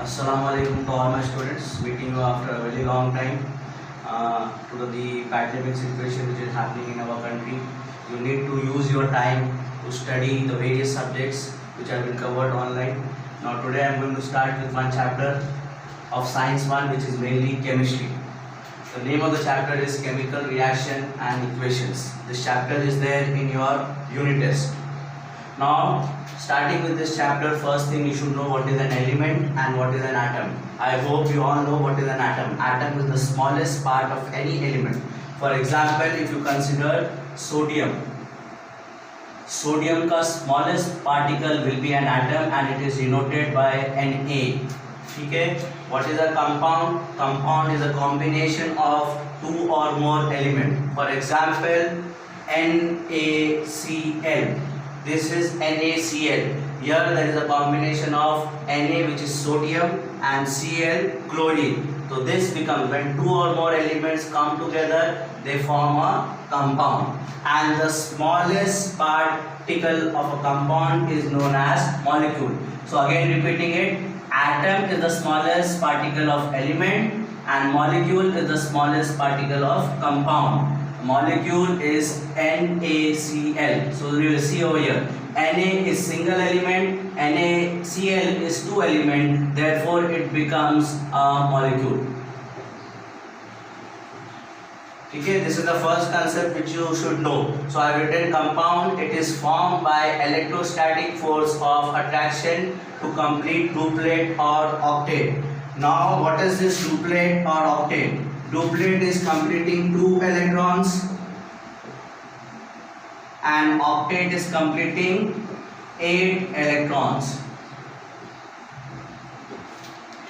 Assalamu alaikum to all my students. Meeting you after a very long time to the pandemic situation which is happening in our country. You need to use your time to study the various subjects which have been covered online. Now today I am going to start with one chapter of Science 1, which is mainly chemistry. The name of the chapter is Chemical Reaction and Equations. This chapter is there in your unit test. Now, starting with this chapter, first thing you should know what is an element and what is an atom. I hope you all know what is an atom. Atom is the smallest part of any element. For example, if you consider sodium, sodium का smallest particle will be an atom and it is denoted by Na. Okay? What is a compound? Compound is a combination of two or more elements. For example, NaCl. This is NaCl. Here there is a combination of Na, which is sodium, and Cl, chlorine. So this becomes, when two or more elements come together, they form a compound. And the smallest particle of a compound is known as molecule. So again repeating it, atom is the smallest particle of element and molecule is the smallest particle of compound. Molecule is NaCl. So you will see over here, Na is single element, NaCl is two element, therefore it becomes a molecule. Okay, this is the first concept which you should know. So I have written compound. It is formed by electrostatic force of attraction to complete duplet or octet. Now what is this duplet or octet? Duplet is completing 2 electrons and octet is completing 8 electrons.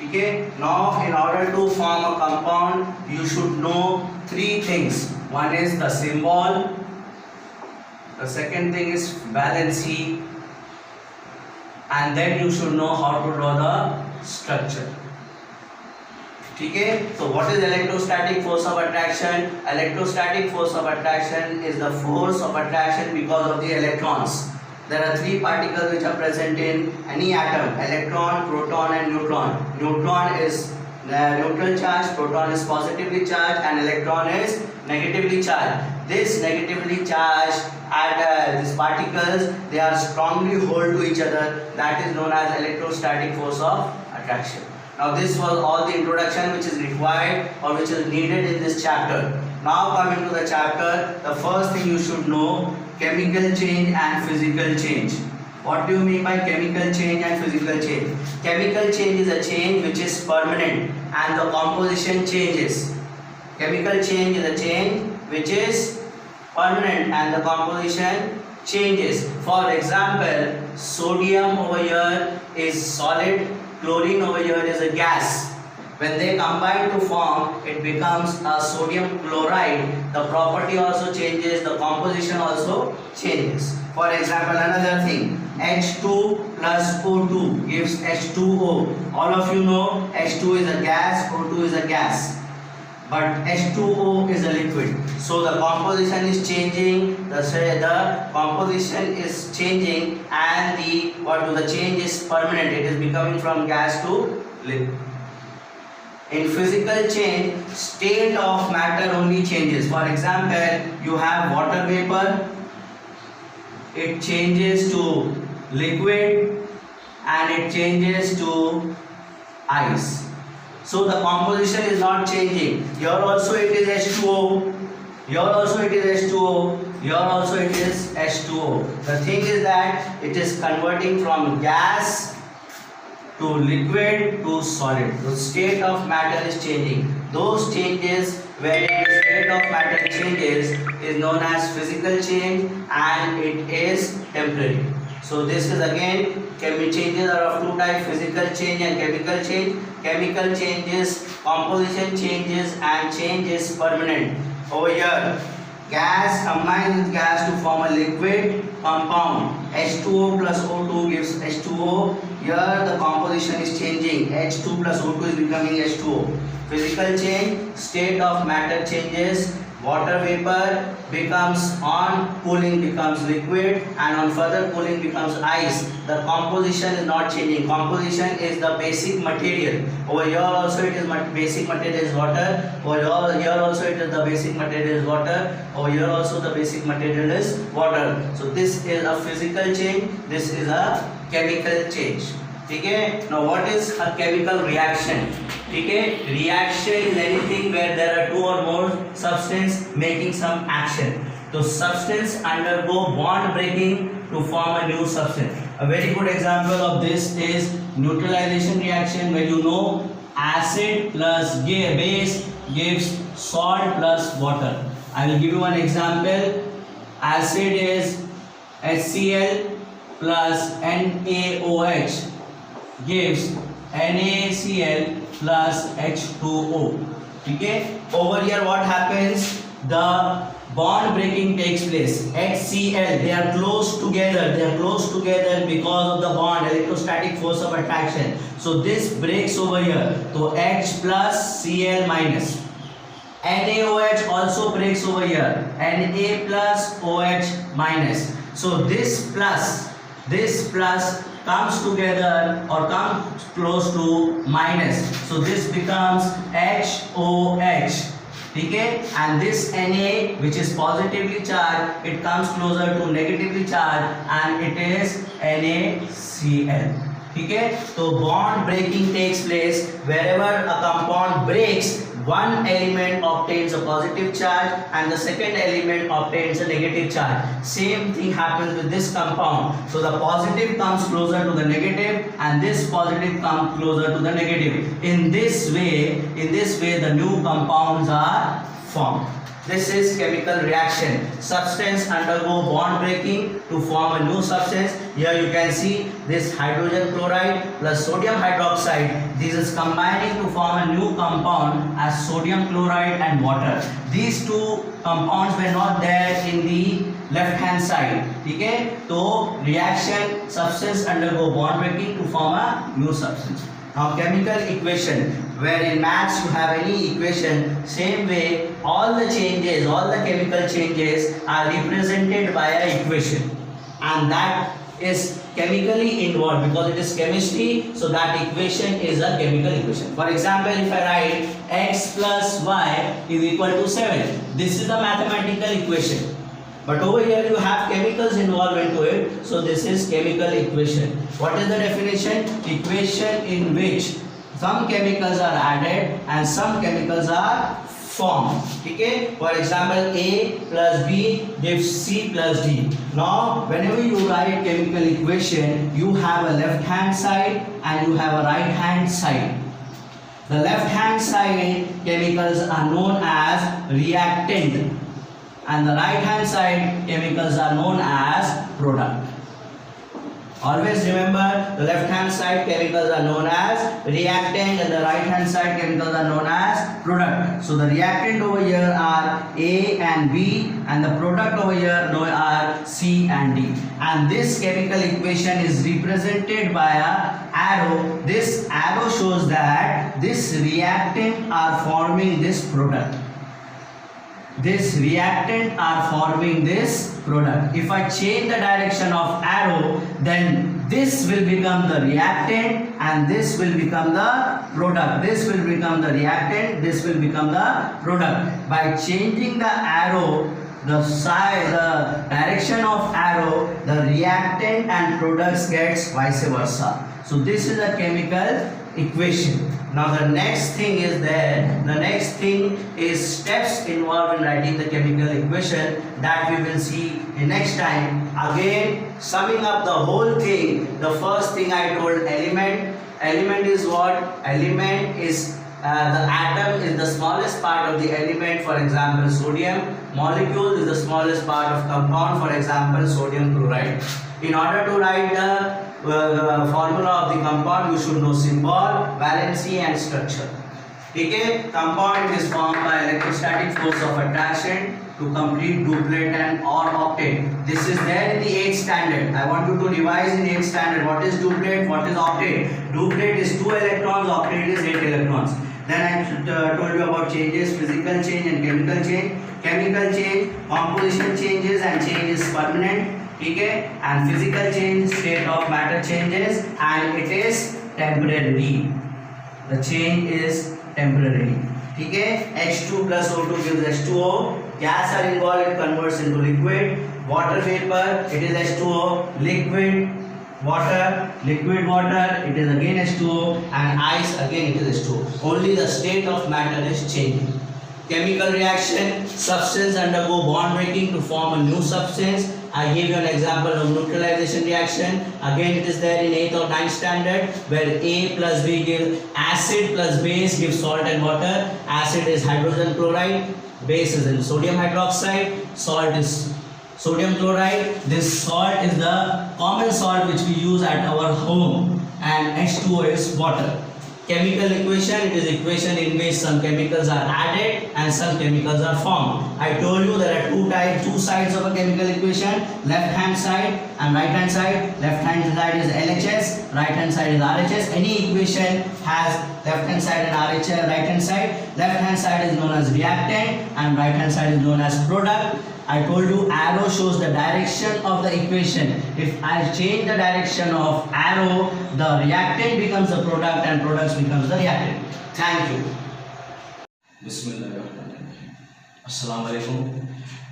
Okay, now in order to form a compound, you should know 3 things. One is the symbol, the second thing is valency, and then you should know how to draw the structure. Okay, so what is electrostatic force of attraction? Electrostatic force of attraction is the force of attraction because of the electrons. There are 3 particles which are present in any atom: electron, proton and neutron. Neutron is neutral charge, proton is positively charged and electron is negatively charged. This negatively charged these particles, they are strongly hold to each other. That is known as electrostatic force of attraction. Now this was all the introduction which is required or which is needed in this chapter. Now coming to the chapter, the first thing you should know, chemical change and physical change. What do you mean by chemical change and physical change? Chemical change is a change which is permanent and the composition changes. Chemical change is a change which is permanent and the composition changes. For example, sodium over here is solid, chlorine over here is a gas. When they combine to form, it becomes a sodium chloride. The property also changes, the composition also changes. For example, another thing, H2 plus O2 gives H2O. All of you know H2 is a gas, O2 is a gas, but H2O is a liquid. So the composition is changing, the composition is changing and the change is permanent. It is becoming from gas to liquid. In physical change, state of matter only changes. For example, you have water vapor, it changes to liquid and it changes to ice. So the composition is not changing. Here also it is H2O, here also it is H2O, here also it is H2O. The thing is that it is converting from gas to liquid to solid. The state of matter is changing. Those changes, when the state of matter changes, is known as physical change and it is temporary. So this is again, chemical changes are of 2 types: physical change and chemical change. Chemical changes, composition changes and change is permanent. Over here, gas combines with gas to form a liquid compound. H2O plus O2 gives H2O. Here the composition is changing. H2 plus O2 is becoming H2O. Physical change, state of matter changes Water vapor becomes on cooling becomes liquid, and on further cooling becomes ice. The composition is not changing. Composition is the basic material. Over here also it is basic material is water. Over here also it is the basic material is water. Over here also the basic material is water. So this is a physical change. This is a chemical change. Okay. Now what is a chemical reaction? Okay. Reaction is anything where there are two or more substance making some action. So substance undergo bond breaking to form a new substance. A very good example of this is neutralization reaction, where you know acid plus base gives salt plus water. I will give you one example. Acid is HCl plus NaOH gives NaCl plus H2O. Okay. Over here what happens? The bond breaking takes place. HCl, they are close together. They are close together because of the bond, electrostatic force of attraction. So this breaks over here. So H plus Cl minus. NaOH also breaks over here. Na plus OH minus. So this plus comes together or comes close to minus. So this becomes HOH. Okay, and this Na, which is positively charged, it comes closer to negatively charged, and it is NaCl. Okay, so bond breaking takes place wherever a compound breaks. One element obtains a positive charge and the second element obtains a negative charge. Same thing happens with this compound. So the positive comes closer to the negative and this positive comes closer to the negative. In this way the new compounds are formed. This is chemical reaction. Substance undergo bond breaking to form a new substance. Here you can see this hydrogen chloride plus sodium hydroxide. This is combining to form a new compound as sodium chloride and water. These two compounds were not there in the left hand side. Okay? So reaction, substance undergo bond breaking to form a new substance. Now chemical equation, where in maths you have any equation, same way all the chemical changes are represented by an equation, and that is chemically involved because it is chemistry. So that equation is a chemical equation. For example, if I write x plus y is equal to 7, this is a mathematical equation. But over here you have chemicals involved into it, so this is chemical equation. What is the definition? Equation in which some chemicals are added and some chemicals are formed. Okay? For example, A plus B gives C plus D. Now, whenever you write chemical equation, you have a left hand side and you have a right hand side. The left hand side chemicals are known as reactant, and the right hand side chemicals are known as product. Always remember, the left hand side chemicals are known as reactant and the right hand side chemicals are known as product. So the reactant over here are A and B, and the product over here are C and D. And this chemical equation is represented by a arrow. This arrow shows that this reactant are forming this product. This reactant are forming this product. If I change the direction of arrow, then this will become the reactant and this will become the product. This will become the reactant, this will become the product. By changing the arrow, the direction of arrow, the reactant and products gets vice versa. So this is a chemical equation. Now the next thing is there. The next thing is steps involved in writing the chemical equation that we will see in next time. Again, summing up the whole thing, the first thing I told element. Element is what? Element is the atom is the smallest part of the element, for example sodium. Molecule is the smallest part of compound, for example sodium chloride. In order to write the formula of the compound, you should know symbol, valency and structure. Okay? Compound is formed by electrostatic force of attraction to complete duplet and or octet. This is there in the 8th standard. I want you to revise in 8th standard. What is duplet? What is octet? Duplet is 2 electrons, octet is 8 electrons. Then I told you about changes, physical change and chemical change. Chemical change, composition changes and change is permanent. Okay, and physical change, state of matter changes and it is temporary. The change is temporary. Okay, H2 plus O2 gives H2O. Gas are involved, it converts into liquid. Water vapor, it is H2O. Liquid water, liquid water, it is again H2O. And ice, again it is H2O. Only the state of matter is changing. Chemical reaction, substance undergo bond breaking to form a new substance. I gave you an example of neutralization reaction. Again it is there in 8th or 9th standard, where A plus B gives acid plus base gives salt and water. Acid is hydrogen chloride, base is sodium hydroxide, salt is sodium chloride. This salt is the common salt which we use at our home, and H2O is water. Chemical equation, it is equation in which some chemicals are added and some chemicals are formed. I told you there are two sides of a chemical equation, left hand side and right hand side. Left hand side is LHS, right hand side is RHS. Any equation has left hand side and RHS, right hand side. Left hand side is known as reactant and right hand side is known as product. I told you arrow shows the direction of the equation. If I change the direction of arrow, the reactant becomes the product and products becomes the reactant. Thank you. Bismillahirrahmanirrahim. Assalamu alaikum.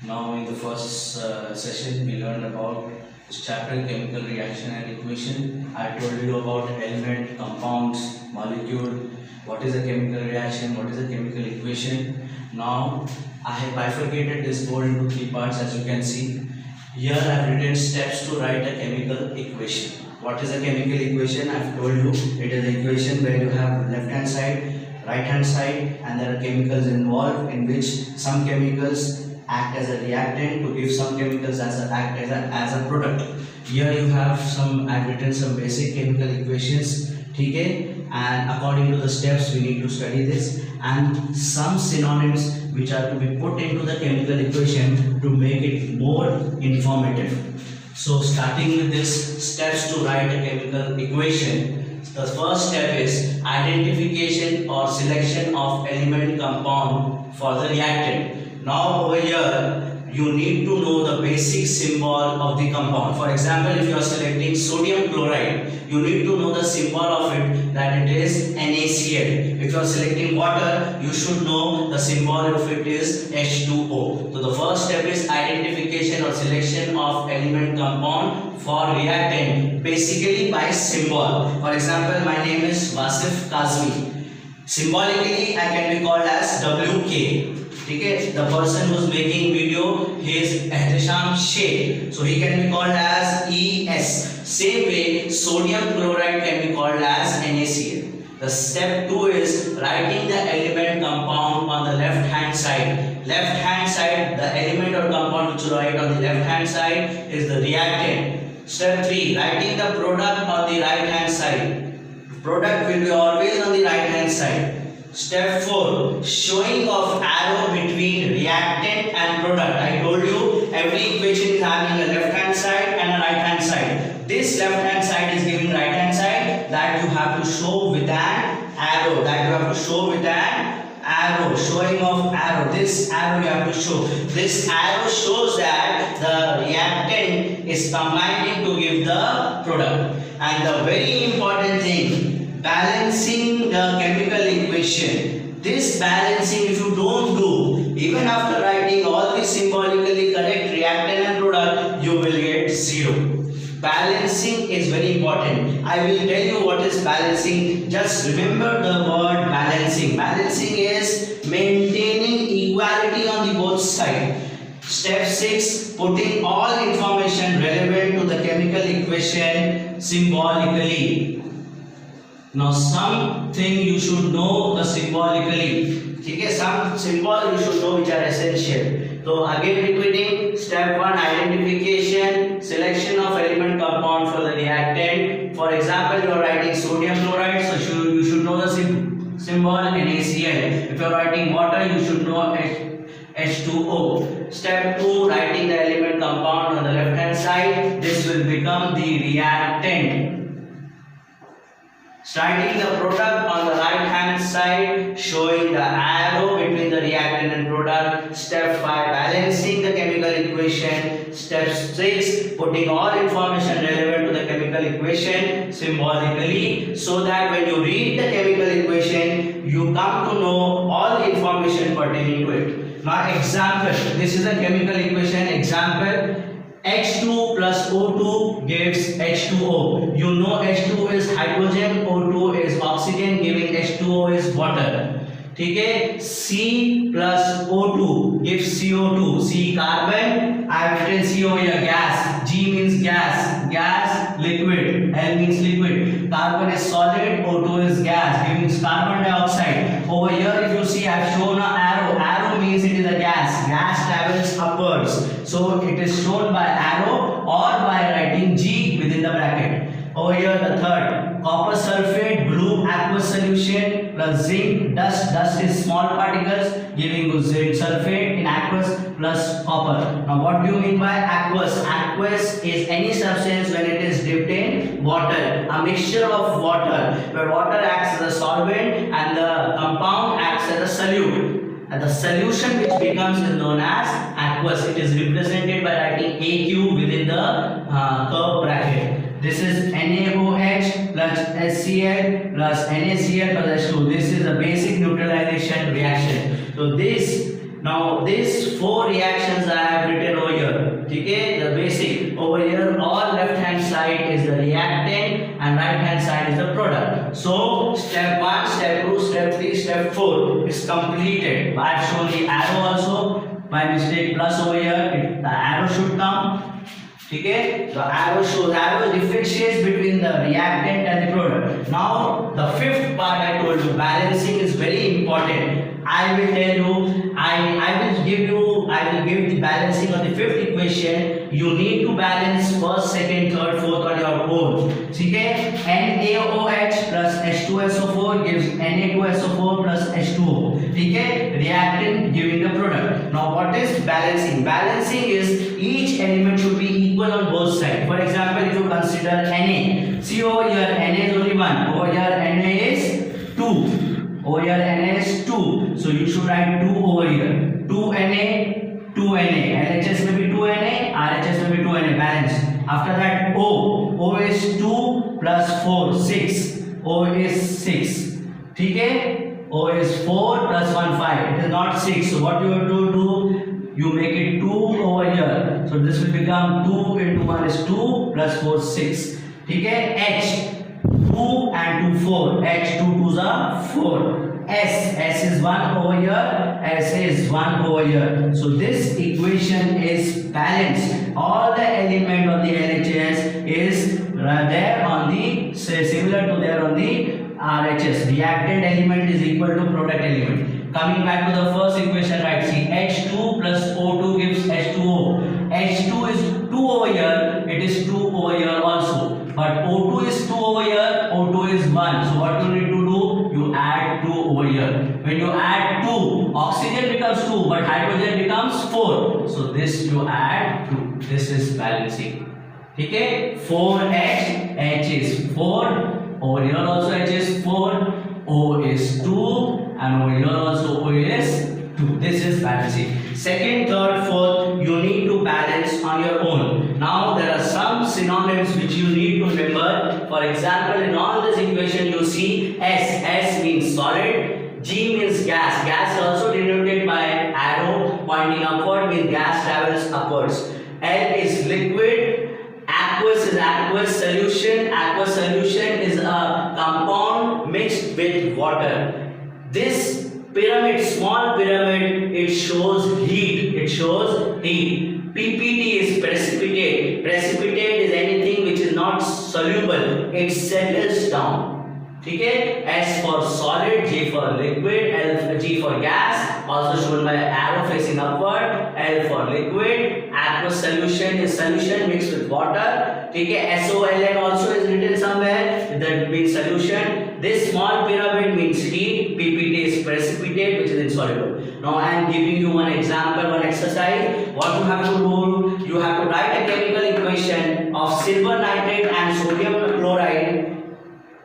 Now in the first session we learned about this chapter, chemical reaction and equation. I told you about element, compounds, molecule, what is a chemical reaction, what is a chemical equation. Now I have bifurcated this board into 3 parts, as you can see. Here I have written steps to write a chemical equation. What is a chemical equation? I have told you it is an equation where you have left hand side, right hand side, and there are chemicals involved in which some chemicals act as a reactant to give some chemicals as a product. Here you have I've written some basic chemical equations. Okay, and according to the steps we need to study this, and some synonyms which are to be put into the chemical equation to make it more informative. So starting with this steps to write a chemical equation, the first step is identification or selection of element compound for the reactant. Now over here you need to know the basic symbol of the compound. For example, if you are selecting sodium chloride, you need to know the symbol of it, that it is NaCl. If you are selecting water, you should know the symbol of it is H2O. So the first step is identification or selection of element compound for reactant, basically by symbol. For example, my name is Wasif Kazmi. Symbolically, I can be called as WK. Okay, the person who is making video, he is Ehtisham Sheikh, so he can be called as ES. Same way, sodium chloride can be called as NaCl. The step 2 is writing the element compound on the left hand side. Left hand side, the element or compound which you write on the left hand side is the reactant. Step 3, writing the product on the right hand side. Product will be always on the right hand side. Step 4, showing of arrow between reactant and product. I told you every equation is having a left hand side and a right hand side. This left hand side is giving right hand side, that you have to show with an arrow. Showing of arrow. This arrow you have to show. This arrow shows that the reactant is combining to give the product. And the very important thing, balancing the chemical equation. This balancing, if you don't do, even after writing all the symbolically correct reactant and product, you will get 0. Balancing is very important. I will tell you what is balancing. Just remember the word balancing. Balancing is maintaining equality on the both sides. Step 6, putting all information relevant to the chemical equation symbolically. Now something you should know the symbolically. Okay, some symbol you should know which are essential. So again repeating, step 1, identification, selection of element compound for the reactant. For example, you are writing sodium chloride, so you should know the symbol NaCl. If you are writing water, you should know H2O. Step 2, writing the element compound on the left hand side. This will become the reactant. Writing the product on the right hand side showing the arrow between the reactant and product. Step 5, balancing the chemical equation. Step 6, putting all information relevant to the chemical equation symbolically, so that when you read the chemical equation you come to know all the information pertaining to it. Now example, this is a chemical equation. Example, H2 plus O2 gives H2O. You know H2 is hydrogen, O2 is oxygen, giving H2O is water. ठीक है, C plus O2 gives CO2. C carbon, I have written C over here, gas. G means gas, gas, liquid. L means liquid. Carbon is solid, O2 is gas, giving carbon dioxide. Over here, if you see, I have shown an arrow. Arrow means it is a gas. Gas travels upwards, so it is shown by arrow or by writing G within the bracket. Over here, the third, copper sulfate, blue aqueous solution plus zinc, dust. Dust is small particles, giving you zinc sulfate in aqueous plus copper. Now, what do you mean by aqueous? Aqueous is any substance when it is dipped in water, a mixture of water, where water acts as a solvent and the compound acts as a solute. And the solution which becomes is known as aqueous. It is represented by writing AQ within the curve bracket. This is NaOH plus HCl plus NaCl plus H2. This is a basic neutralization reaction. So these 4 reactions I have written over here. Okay, the basic over here. All left hand side is the reactant and right hand side is the product. So step 1, step 2, step 3, step 4 is completed. I have shown the arrow also. By mistake plus over here. The arrow should come. Okay, the arrow differentiates between the reactant and the product. Now the 5th part I told you, balancing is very important. I will tell you, I will give the balancing of the 5th equation. You need to balance 1st, 2nd, 3rd, 4th on your own. Okay, NaOH plus H2SO4 gives Na2SO4 plus H2O. Okay, reactant giving the product. Now what is balancing? Balancing is each element should be equal on both sides. For example, if you consider Na, see over here Na is only 1, over here Na is 2, over here Na is 2, so you should write 2 over here, 2 Na, 2 Na, LHS may be 2 Na, RHS may be 2 Na, balance. After that O is 2 plus 4, 6, O is 6, okay, O is 4 plus 1, 5, it is not 6, so what you have to do, you make it 2 over here, so this will become 2 into 1 is 2 plus 4, 6, okay, H, 2 and 2, 4, H, 2 2s are 4, S is 1 over here, S is 1 over here. So this equation is balanced. All the element of the LHS is there on the, similar to there on the RHS. Reactant element is equal to product element. Coming back to the first equation, right, see H2 plus O2 gives H2O. H2 is 2 over here, it is 2 over here also. But O2 is 2 over here, O2 is 1. So what you need to do? You add 2 over here. When you add 2, oxygen becomes 2, but hydrogen becomes 4. So this you add 2. This is balancing. Okay? 4H, H is 4. Over here also H is 4. O is 2. And over here also O is 2. This is balancing. Second, third, fourth, you need to balance on your own. Now there are some synonyms which you need to remember. For example, in all this equation you see S means solid, G means gas. Gas is also denoted by arrow pointing upward, means gas travels upwards. L is liquid, aqueous is aqueous solution. Aqueous solution is a compound mixed with water. This pyramid, small pyramid, it shows heat. It shows heat. PPT is precipitate. Precipitate is anything which is not soluble. It settles down. Okay? S for solid, G for liquid, G for gas, also shown by arrow facing upward. L for liquid. Aqueous solution is solution mixed with water. Okay? SOLN also is written somewhere. That means solution. This small pyramid means heat. PPT is precipitate, which is insoluble. Now I am giving you one example, one exercise. What you have to do? You have to write a chemical equation of silver nitrate and sodium chloride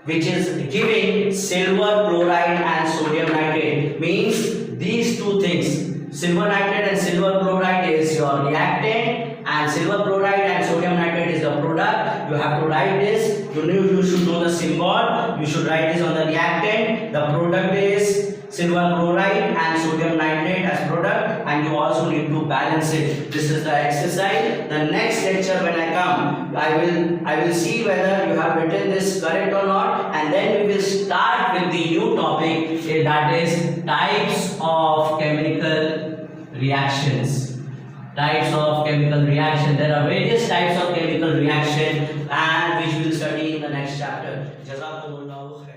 which is giving silver chloride and sodium nitrate. Means these two things, silver nitrate and silver chloride is your reactant, and silver chloride and sodium nitrate is the product. You have to write this. You should know the symbol. You should write this on the reactant. The product is silver chloride and sodium nitrate as product, and you also need to balance it. This is the exercise. The next lecture when I come, I will see whether you have written this correct or not, and then we will start with the new topic, that is types of chemical reactions. Types of chemical reaction. There are various types of chemical reaction, and which we will study in the next chapter. Jazakumullahu khairan.